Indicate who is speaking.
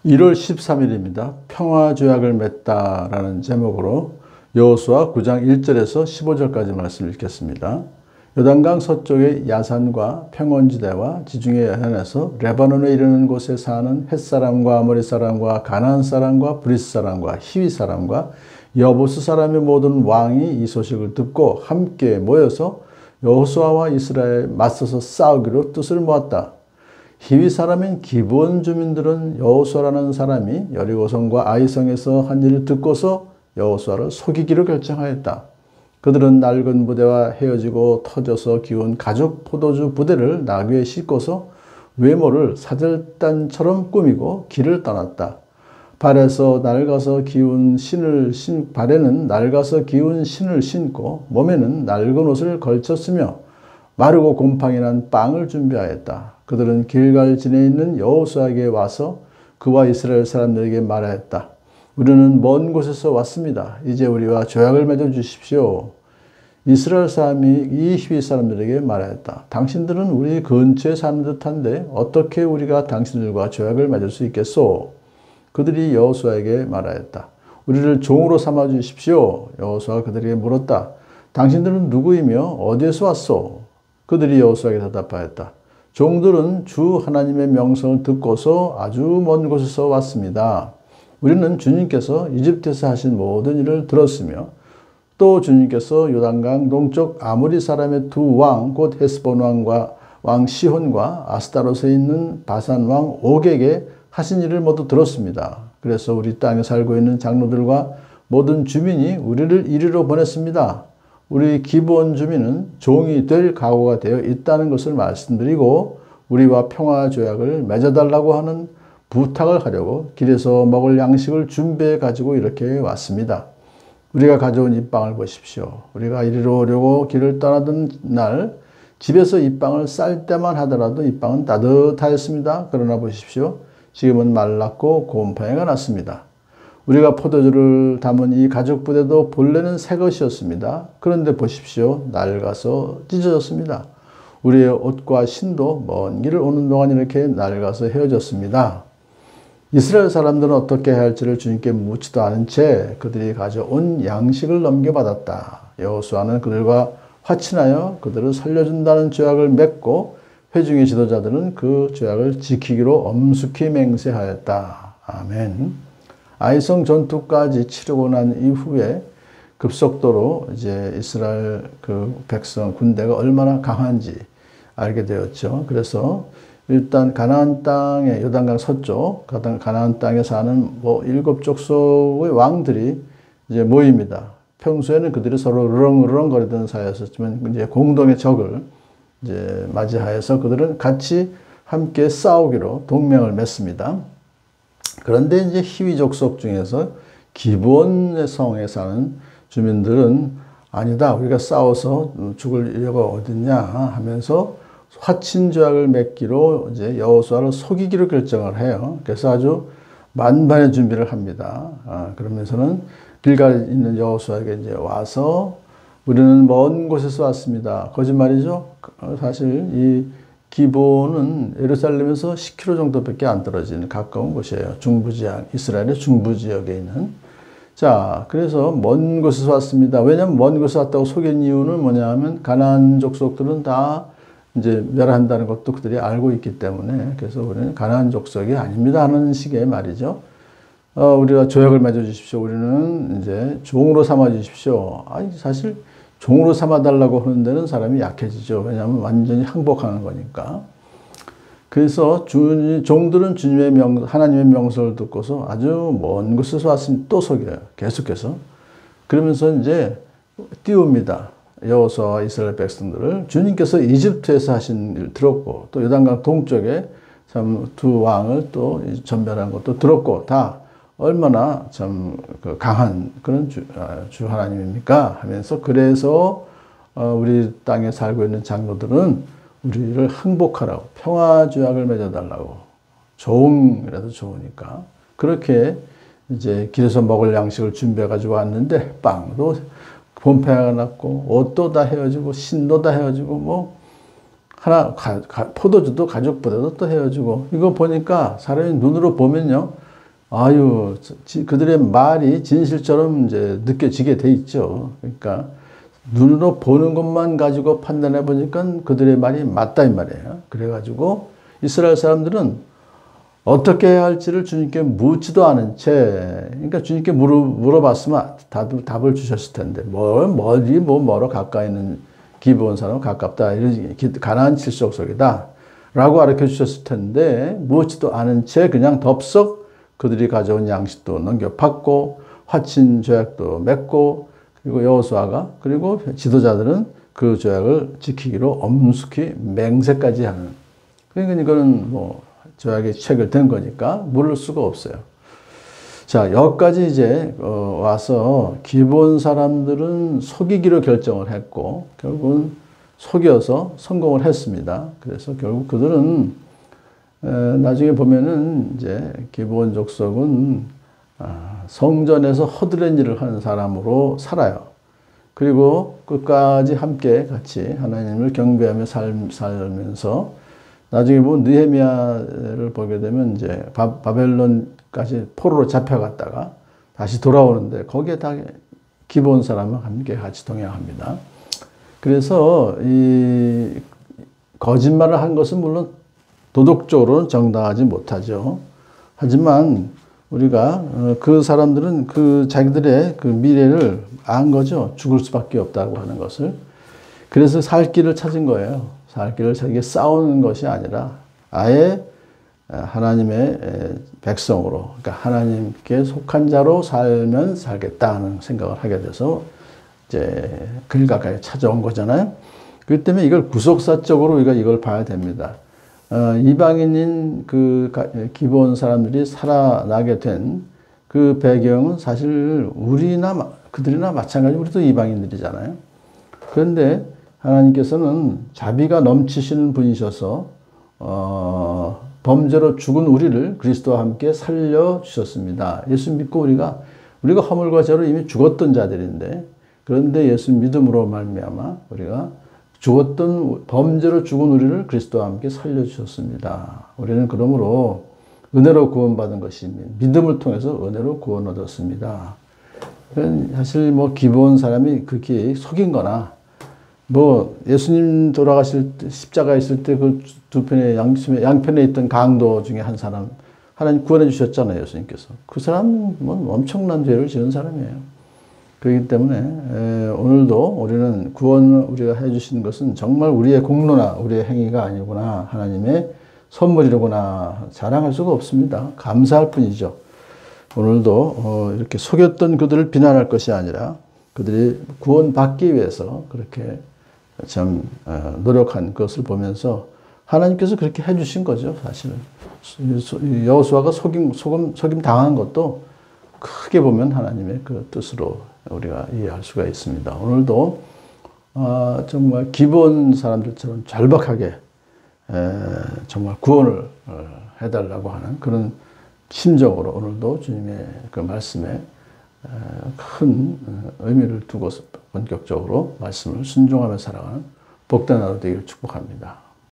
Speaker 1: 1월 13일입니다. 평화조약을 맺다라는 제목으로 여호수아 9장 1절에서 15절까지 말씀을 읽겠습니다. 요단강 서쪽의 야산과 평원지대와 지중해 해안에서 레바논에 이르는 곳에 사는 헷사람과 아모리 사람과 가나안 사람과 브리스 사람과 히위 사람과 여부스 사람의 모든 왕이 이 소식을 듣고 함께 모여서 여호수아와 이스라엘에 맞서서 싸우기로 뜻을 모았다. 히위 사람인 기브온 주민들은 여호수아라는 사람이 여리고성과 아이성에서 한 일을 듣고서 여호수아를 속이기로 결정하였다. 그들은 낡은 부대와 헤어지고 터져서 기운 가죽 포도주 부대를 나귀에 싣고서 외모를 사절단처럼 꾸미고 길을 떠났다. 발에는 낡아서 기운 신을 신고 몸에는 낡은 옷을 걸쳤으며 마르고 곰팡이 난 빵을 준비하였다. 그들은 길갈진에 있는 여호수아에게 와서 그와 이스라엘 사람들에게 말하였다. 우리는 먼 곳에서 왔습니다. 이제 우리와 조약을 맺어 주십시오. 이스라엘 사람이 이 히위 사람들에게 말하였다. 당신들은 우리 근처에 사는 듯한데 어떻게 우리가 당신들과 조약을 맺을 수 있겠소? 그들이 여호수아에게 말하였다. 우리를 종으로 삼아 주십시오. 여호수아가 그들에게 물었다. 당신들은 누구이며 어디에서 왔소? 그들이 여호수아에게 대답하였다. 종들은 주 하나님의 명성을 듣고서 아주 먼 곳에서 왔습니다. 우리는 주님께서 이집트에서 하신 모든 일을 들었으며 또 주님께서 요단강 동쪽 아모리 사람의 두 왕 곧 헤스본 왕과 왕 시혼과 아스타롯에 있는 바산 왕 옥에게 하신 일을 모두 들었습니다. 그래서 우리 땅에 살고 있는 장로들과 모든 주민이 우리를 이리로 보냈습니다. 우리 기브온 주민은 종이 될 각오가 되어 있다는 것을 말씀드리고 우리와 평화조약을 맺어달라고 하는 부탁을 하려고 길에서 먹을 양식을 준비해 가지고 이렇게 왔습니다. 우리가 가져온 이 빵을 보십시오. 우리가 이리로 오려고 길을 떠나던 날 집에서 이 빵을 쌀 때만 하더라도 이 빵은 따뜻하였습니다. 그러나 보십시오. 지금은 말랐고 곰팡이가 났습니다. 우리가 포도주를 담은 이 가죽 부대도 본래는 새 것이었습니다. 그런데 보십시오. 낡아서 찢어졌습니다. 우리의 옷과 신도 먼 길을 오는 동안 이렇게 낡아서 헤어졌습니다. 이스라엘 사람들은 어떻게 해야 할지를 주님께 묻지도 않은 채 그들이 가져온 양식을 넘겨받았다. 여호수아는 그들과 화친하여 그들을 살려준다는 조약을 맺고 회중의 지도자들은 그 조약을 지키기로 엄숙히 맹세하였다. 아멘. 아이성 전투까지 치르고 난 이후에 급속도로 이제 이스라엘 그 백성 군대가 얼마나 강한지 알게 되었죠. 그래서 일단 가나안 땅에 요단강 서쪽 가나안 땅에 사는 7족속의 왕들이 이제 모입니다. 평소에는 그들이 서로 으렁으렁거리던 사이였었지만 이제 공동의 적을 이제 맞이하여서 그들은 같이 함께 싸우기로 동맹을 맺습니다. 그런데 이제 히위 족속 중에서 기브온 성에 사는 주민들은 아니다. 우리가 싸워서 죽을 이유가 어딨냐 하면서 화친 조약을 맺기로 이제 여호수아를 속이기로 결정을 해요. 그래서 아주 만반의 준비를 합니다. 그러면서는 길갈에 있는 여호수아에게 이제 와서 우리는 먼 곳에서 왔습니다. 거짓말이죠. 사실 이 기브온은 예루살렘에서 10km 정도밖에 안 떨어지는 가까운 곳이에요. 중부지역, 이스라엘의 중부지역에 있는. 자, 그래서 먼 곳에서 왔습니다. 왜냐하면 먼 곳에서 왔다고 속인 이유는 뭐냐 하면 가나안 족속들은 다 이제 멸한다는 것도 그들이 알고 있기 때문에 그래서 우리는 가나안 족속이 아닙니다 하는 식의 말이죠. 우리가 조약을 맺어 주십시오. 우리는 이제 종으로 삼아 주십시오. 아니, 사실 종으로 삼아달라고 하는 데는 사람이 약해지죠. 왜냐하면 완전히 항복하는 거니까. 그래서 종들은 하나님의 명성을 듣고서 아주 먼 곳에서 왔으니 또 속여요. 계속해서. 그러면서 이제 띄웁니다. 여호수아와 이스라엘 백성들을 주님께서 이집트에서 하신 일 들었고 또 요단강 동쪽에 참 두 왕을 또 전멸한 것도 들었고 다 얼마나 참 강한 그런 주 하나님입니까? 하면서 그래서 우리 땅에 살고 있는 장로들은 우리를 항복하라고 평화조약을 맺어달라고 종이라도 좋으니까 그렇게 이제 길에서 먹을 양식을 준비해 가지고 왔는데 빵도 곰팡이가 났고 옷도 다 헤어지고 신도 다 헤어지고 뭐 포도주도 가죽 부대도 또 헤어지고 이거 보니까 사람이 눈으로 보면요 아유, 그들의 말이 진실처럼 이제 느껴지게 돼 있죠. 그러니까 눈으로 보는 것만 가지고 판단해 보니까 그들의 말이 맞다 이 말이에요. 그래가지고 이스라엘 사람들은 어떻게 해야 할지를 주님께 묻지도 않은 채, 그러니까 주님께 물어봤으면 답을 주셨을 텐데, 멀어 가까이 있는 기브온 사람은 가깝다, 가나안 칠족속이다 라고 가르쳐 주셨을 텐데, 묻지도 않은 채 그냥 덥석 그들이 가져온 양식도 넘겨받고 화친 조약도 맺고, 그리고 여호수아가, 그리고 지도자들은 그 조약을 지키기로 엄숙히 맹세까지 하는. 그러니까 이거는 조약에 체결된 거니까 물을 수가 없어요. 자, 여기까지 이제 와서 기본 사람들은 속이기로 결정을 했고, 결국은 속여서 성공을 했습니다. 그래서 결국 그들은 나중에 보면은 이제 기브온 족속은 성전에서 허드렛 일을 하는 사람으로 살아요. 그리고 끝까지 함께 같이 하나님을 경배하며 살면서 나중에 보면 느헤미야를 보게 되면 이제 바벨론까지 포로로 잡혀갔다가 다시 돌아오는데 거기에 다 기브온 사람과 함께 같이 동행합니다. 그래서 이 거짓말을 한 것은 물론 도덕적으로는 정당하지 못하죠. 하지만 우리가 그 사람들은 그 자기들의 그 미래를 안 거죠. 죽을 수밖에 없다고 하는 것을. 그래서 살 길을 찾은 거예요. 살 길을 찾게 싸우는 것이 아니라 아예 하나님의 백성으로, 그러니까 하나님께 속한 자로 살면 살겠다는 생각을 하게 돼서 이제 길 가까이 찾아온 거잖아요. 그렇기 때문에 이걸 구속사적으로 우리가 이걸 봐야 됩니다. 이방인인 그 기브온 사람들이 살아나게 된 그 배경은 사실 그들이나 마찬가지 우리도 이방인들이잖아요. 그런데 하나님께서는 자비가 넘치시는 분이셔서 범죄로 죽은 우리를 그리스도와 함께 살려주셨습니다. 예수 믿고 우리가 허물과 죄로 이미 죽었던 자들인데, 그런데 예수 믿음으로 말미암아 우리가 범죄로 죽은 우리를 그리스도와 함께 살려주셨습니다. 우리는 그러므로 은혜로 구원받은 것이 믿음을 통해서 은혜로 구원 얻었습니다. 사실 기브온 사람이 그렇게 속인 거나, 예수님 돌아가실 때, 십자가에 있을 때 그 두 편의 양편에 있던 강도 중에 한 사람, 하나님 구원해 주셨잖아요, 예수님께서. 그 사람은 엄청난 죄를 지은 사람이에요. 그렇기 때문에 오늘도 우리는 우리가 해주신 것은 정말 우리의 공로나 우리의 행위가 아니구나, 하나님의 선물이로구나 자랑할 수가 없습니다. 감사할 뿐이죠. 오늘도 이렇게 속였던 그들을 비난할 것이 아니라 그들이 구원받기 위해서 그렇게 참 노력한 것을 보면서 하나님께서 그렇게 해주신 거죠. 사실은 여호수아가 속임 당한 것도 크게 보면 하나님의 그 뜻으로 우리가 이해할 수가 있습니다. 오늘도 정말 기본 사람들처럼 절박하게 정말 구원을 해달라고 하는 그런 심정으로 오늘도 주님의 그 말씀에 큰 의미를 두고서 본격적으로 말씀을 순종하며 살아가는 복된 하루 되기를 축복합니다.